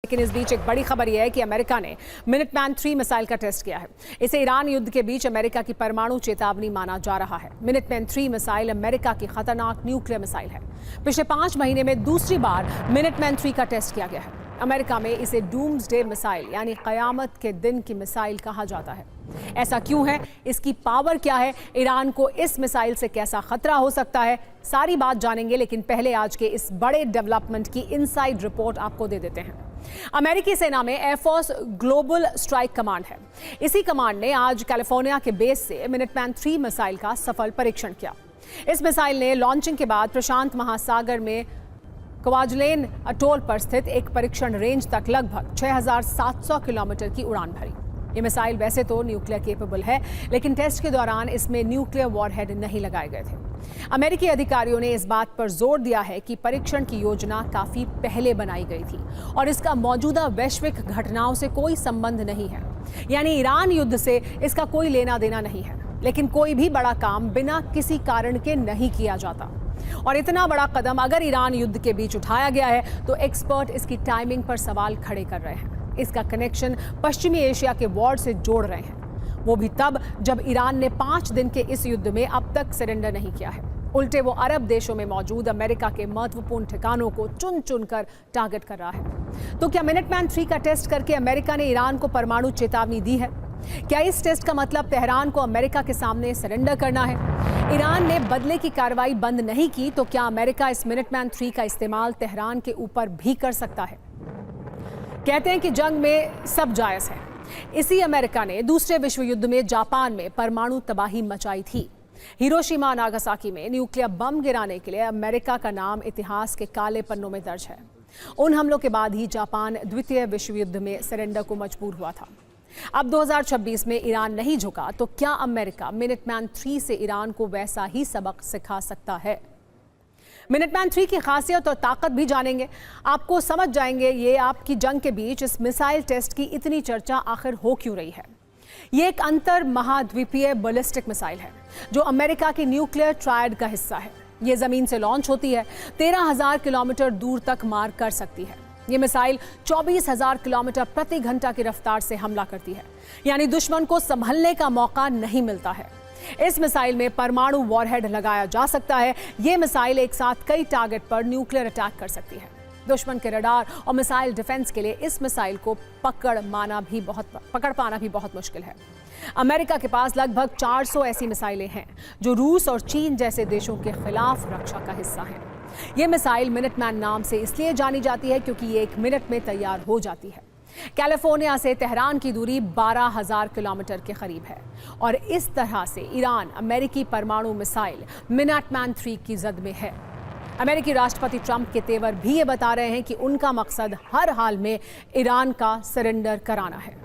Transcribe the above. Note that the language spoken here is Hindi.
लेकिन इस बीच एक बड़ी खबर यह है कि अमेरिका ने मिनटमैन 3 मिसाइल का टेस्ट किया है। इसे ईरान युद्ध के बीच अमेरिका की परमाणु चेतावनी माना जा रहा है। मिनटमैन 3 मिसाइल अमेरिका की खतरनाक न्यूक्लियर मिसाइल है। पिछले 5 महीने में दूसरी बार मिनटमैन 3 का टेस्ट किया गया है। अमेरिका में इसे डूम्सडे मिसाइल यानी कयामत के दिन की मिसाइल कहा जाता है। ऐसा क्यों है, इसकी पावर क्या है, ईरान को इस मिसाइल से कैसा खतरा हो सकता है, सारी बात जानेंगे। लेकिन पहले आज के इस बड़े डेवलपमेंट की इनसाइड रिपोर्ट आपको दे देते हैं। अमेरिकी सेना में एयरफोर्स ग्लोबल स्ट्राइक कमांड है। इसी कमांड ने आज कैलिफोर्निया के बेस से मिनटमैन 3 मिसाइल का सफल परीक्षण किया। इस मिसाइल ने लॉन्चिंग के बाद प्रशांत महासागर में क्वाजलेन अटोल पर स्थित एक परीक्षण रेंज तक लगभग 6,700 किलोमीटर की उड़ान भरी। ये मिसाइल वैसे तो न्यूक्लियर केपेबल है, लेकिन टेस्ट के दौरान इसमें न्यूक्लियर वॉरहेड नहीं लगाए गए थे। अमेरिकी अधिकारियों ने इस बात पर जोर दिया है कि परीक्षण की योजना काफी पहले बनाई गई थी और इसका मौजूदा वैश्विक घटनाओं से कोई संबंध नहीं है, यानी ईरान युद्ध से इसका कोई लेना देना नहीं है। लेकिन कोई भी बड़ा काम बिना किसी कारण के नहीं किया जाता, और इतना बड़ा कदम अगर ईरान युद्ध के बीच उठाया गया है तो एक्सपर्ट इसकी टाइमिंग पर सवाल खड़े कर रहे हैं। इसका कनेक्शन पश्चिमी एशिया के वॉर से जोड़ रहे हैं, वो भी तब जब ईरान ने 5 दिन के इस युद्ध में अब तक सरेंडर नहीं किया है। उल्टे वो अरब देशों में मौजूद अमेरिका के महत्वपूर्ण ठिकानों को चुन चुनकर टारगेट कर रहा है। तो क्या मिनटमैन 3 का टेस्ट करके अमेरिका ने ईरान को परमाणु चेतावनी दी है? क्या इस टेस्ट का मतलब तेहरान को अमेरिका के सामने सरेंडर करना है? ईरान ने बदले की कार्रवाई बंद नहीं की तो क्या अमेरिका इस मिनटमैन 3 का इस्तेमाल तेहरान के ऊपर भी कर सकता है? कहते हैं कि जंग में सब जायज है। इसी अमेरिका ने दूसरे विश्व युद्ध में जापान में परमाणु तबाही मचाई थी। हिरोशिमा नागासाकी में न्यूक्लियर बम गिराने के लिए अमेरिका का नाम इतिहास के काले पन्नों में दर्ज है। उन हमलों के बाद ही जापान द्वितीय विश्व युद्ध में सरेंडर को मजबूर हुआ था। अब 2026 में ईरान नहीं झुका तो क्या अमेरिका मिनटमैन 3 से ईरान को वैसा ही सबक सिखा सकता है? मिनटमैन 3 की खासियत और ताकत भी जानेंगे। आपको समझ जाएंगे ये आपकी जंग के बीच इस मिसाइल टेस्ट की इतनी चर्चा आखिर हो क्यों रही है। ये एक अंतर महाद्वीपीय बैलिस्टिक मिसाइल है जो अमेरिका की न्यूक्लियर ट्रायड का हिस्सा है। ये जमीन से लॉन्च होती है, 13,000 किलोमीटर दूर तक मार कर सकती है। ये मिसाइल 24,000 किलोमीटर प्रति घंटा की रफ्तार से हमला करती है, यानी दुश्मन को संभलने का मौका नहीं मिलता है। इस मिसाइल में परमाणु वॉरहेड लगाया जा सकता है। यह मिसाइल एक साथ कई टारगेट पर न्यूक्लियर अटैक कर सकती है। दुश्मन के रडार और मिसाइल डिफेंस के लिए इस मिसाइल को पकड़ पाना भी बहुत मुश्किल है। अमेरिका के पास लगभग 400 ऐसी मिसाइलें हैं जो रूस और चीन जैसे देशों के खिलाफ रक्षा का हिस्सा हैं। यह मिसाइल मिनटमैन नाम से इसलिए जानी जाती है क्योंकि ये 1 मिनट में तैयार हो जाती है। कैलिफोर्निया से तेहरान की दूरी 12,000 किलोमीटर के करीब है और इस तरह से ईरान अमेरिकी परमाणु मिसाइल मिनटमैन 3 की जद में है। अमेरिकी राष्ट्रपति ट्रंप के तेवर भी ये बता रहे हैं कि उनका मकसद हर हाल में ईरान का सरेंडर कराना है।